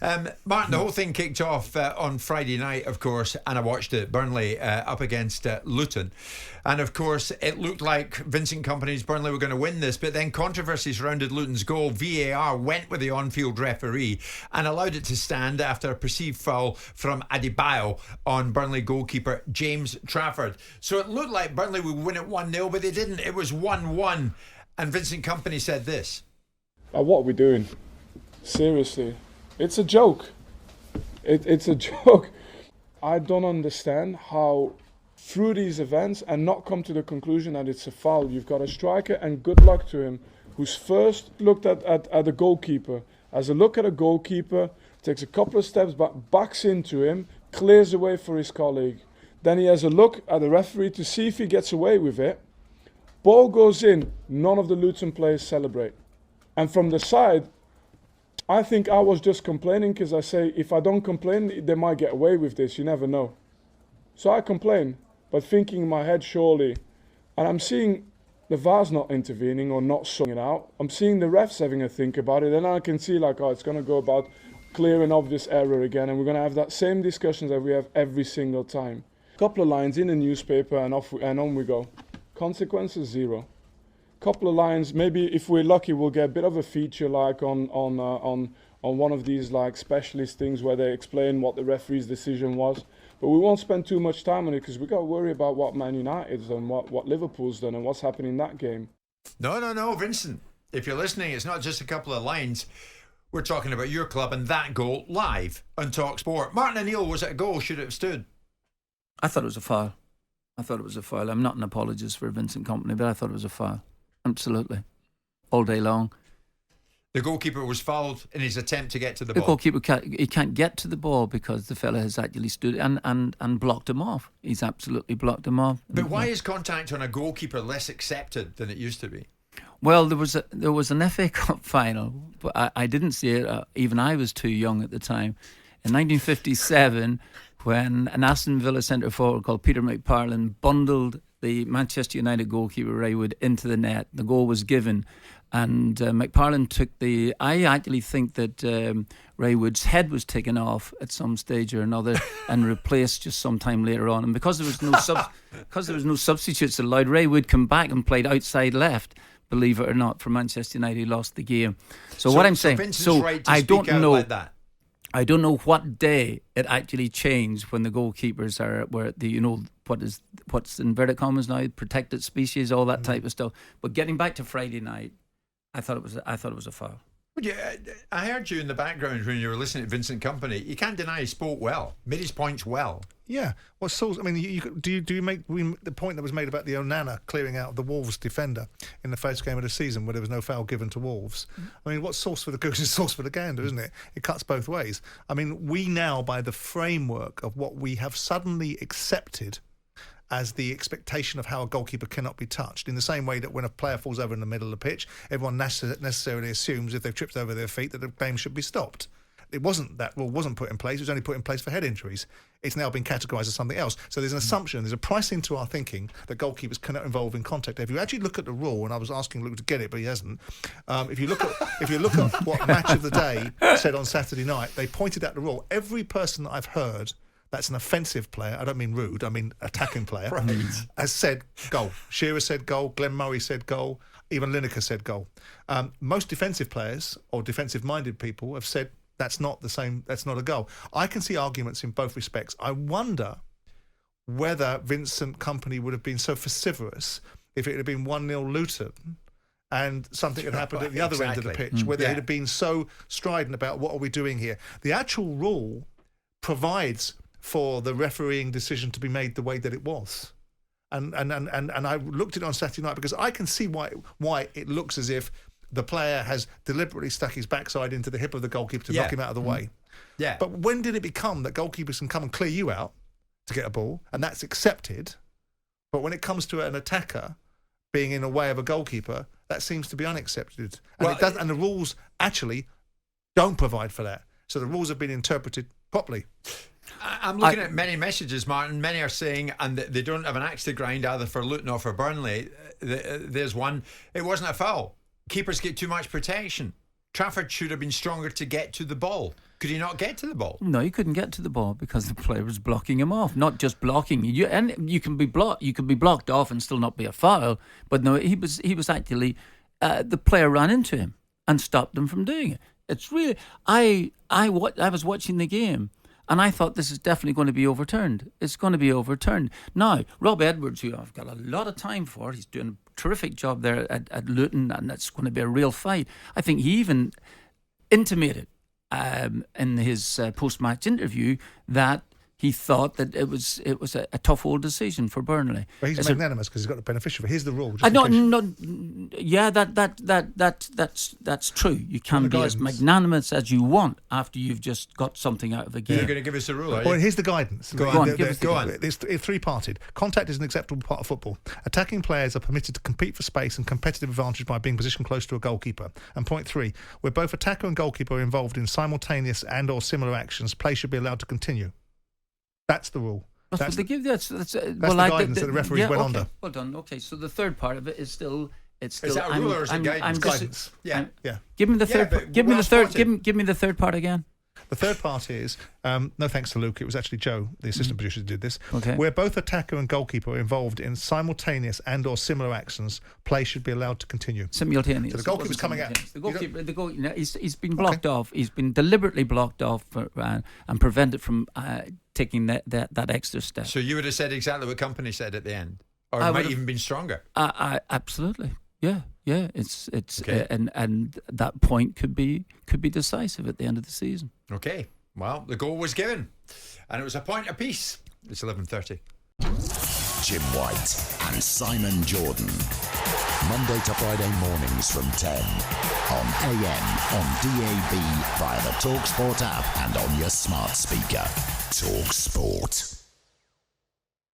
Martin, the whole thing kicked off on Friday night, of course, and I watched it. Burnley up against Luton. And of course, it looked like Vincent Kompany's Burnley were going to win this, but then controversy surrounded Luton's goal. VAR went with the on-field referee and allowed it to stand after a perceived foul from Adebayo on Burnley goalkeeper James Trafford. So it looked like Burnley would win it 1-0, but they didn't. It was 1-1. And Vincent Kompany said this. What are we doing? Seriously. It's a joke. It's a joke. I don't understand how through these events and not come to the conclusion that it's a foul. You've got a striker, and good luck to him, who's first looked at the goalkeeper. Has a look at a goalkeeper, takes a couple of steps back, backs into him, clears away for his colleague. Then he has a look at the referee to see if he gets away with it. Ball goes in, none of the Luton players celebrate. And from the side, I think I was just complaining because I say, if I don't complain, they might get away with this, you never know. So I complain, but thinking in my head, surely, and I'm seeing the VAR's not intervening or not sorting it out. I'm seeing the refs having a think about it, and I can see like, oh, it's going to go about clear and obvious error again, and we're going to have that same discussions that we have every single time. Couple of lines in the newspaper and on we go. Consequences, zero. Couple of lines, maybe if we're lucky we'll get a bit of a feature like on one of these like specialist things where they explain what the referee's decision was, but we won't spend too much time on it because we got to worry about what Man United's done, what Liverpool's done and what's happening in that game. No, Vincent, if you're listening, it's not just a couple of lines. We're talking about your club and that goal live on talkSPORT. Martin O'Neill, was it a goal? Should it have stood? I thought it was a foul. I'm not an apologist for Vincent Kompany, but I thought it was a foul. Absolutely. All day long. The goalkeeper was fouled in his attempt to get to the ball. The goalkeeper can't get to the ball because the fella has actually stood and blocked him off. He's absolutely blocked him off. But why is contact on a goalkeeper less accepted than it used to be? Well, there was an FA Cup final, but I didn't see it. Even I was too young at the time. In 1957, when an Aston Villa centre forward called Peter McParlin bundled the Manchester United goalkeeper Ray Wood into the net, the goal was given, and McParlin took the. I actually think that Ray Wood's head was taken off at some stage or another and replaced just sometime later on. And because there was no substitutes allowed, Ray Wood come back and played outside left. Believe it or not, for Manchester United, he lost the game. So what I'm saying, I don't know. Like that. I don't know what day it actually changed when the goalkeepers were what's inverted commas now, protected species, all that type of stuff. But getting back to Friday night, I thought it was a foul. Yeah, I heard you in the background when you were listening to Vincent Kompany. You can't deny he spoke well, made his points well. Yeah. Well, so I mean, do you make the point that was made about the Onana clearing out of the Wolves defender in the first game of the season where there was no foul given to Wolves? I mean, what's sauce for the goose is sauce for the gander, isn't it? It cuts both ways. I mean, we now, by the framework of what we have suddenly accepted as the expectation of how a goalkeeper cannot be touched, in the same way that when a player falls over in the middle of the pitch, everyone necessarily assumes if they've tripped over their feet that the game should be stopped. That rule wasn't put in place. It was only put in place for head injuries. It's now been categorised as something else. So there's an assumption, there's a price into our thinking that goalkeepers cannot involve in contact. If you actually look at the rule, and I was asking Luke to get it, but he hasn't. If you look at what Match of the Day said on Saturday night, they pointed out the rule. Every person that I've heard that's an offensive player, I don't mean rude, I mean attacking player, right, has said goal. Shearer said goal, Glenn Murray said goal, even Lineker said goal. Most defensive players or defensive-minded people have said that's not the same, that's not a goal. I can see arguments in both respects. I wonder whether Vincent Kompany would have been so vociferous if it had been 1-0 Luton and something had happened at the other end of the pitch, whether he'd have been so strident about what are we doing here. The actual rule provides for the refereeing decision to be made the way that it was. And I looked at it on Saturday night because I can see why it looks as if the player has deliberately stuck his backside into the hip of the goalkeeper to knock him out of the way. Yeah. But when did it become that goalkeepers can come and clear you out to get a ball, and that's accepted? But when it comes to an attacker being in the way of a goalkeeper, that seems to be unaccepted. And the rules actually don't provide for that. So the rules have been interpreted properly. I'm looking at many messages, Martin. Many are saying, and they don't have an axe to grind either for Luton or for Burnley. There's one. It wasn't a foul. Keepers get too much protection. Trafford should have been stronger to get to the ball. Could he not get to the ball? No, he couldn't get to the ball because the player was blocking him off. Not just blocking you, and you can be blocked off and still not be a foul. But no, he was actually the player ran into him and stopped him from doing it. It's really I was watching the game. And I thought this is definitely going to be overturned. It's going to be overturned. Now, Rob Edwards, who I've got a lot of time for, he's doing a terrific job there at Luton, and that's going to be a real fight. I think he even intimated in his post-match interview that he thought that it was a tough old decision for Burnley. But he's magnanimous because he's got the beneficiary. Here's the rule. Yeah, that's true. You can be as magnanimous as you want after you've just got something out of a game. You're going to give us a rule, are you? Well, here's the guidance. Go on. It's three-parted. Contact is an acceptable part of football. Attacking players are permitted to compete for space and competitive advantage by being positioned close to a goalkeeper. And point 3, where both attacker and goalkeeper are involved in simultaneous and or similar actions, play should be allowed to continue. That's the rule. That's what they give. That's the guidance that the referees went under. Well done. Okay, so the third part of it is still. It's Is that a rule or is it guidance? Guidance. Yeah. Give me the third. but Give me well the third. spotted. Give me the third part again. The third part is, no thanks to Luke, it was actually Joe, the assistant producer, who did this. Okay. Where both attacker and goalkeeper are involved in simultaneous and or similar actions, play should be allowed to continue. Simultaneous. So the goalkeeper's coming out. The goalkeeper, he's been blocked off. He's been deliberately blocked off and prevented from taking that extra step. So you would have said exactly what company said at the end, or I it might would've- even been stronger. Absolutely. Yeah. It's Okay. and that point could be decisive at the end of the season. Okay. Well, the goal was given, and it was a point apiece. It's 11:30. Jim White and Simon Jordan. Monday to Friday mornings from 10 on AM, on DAB, via the talkSPORT app and on your smart speaker. talkSPORT.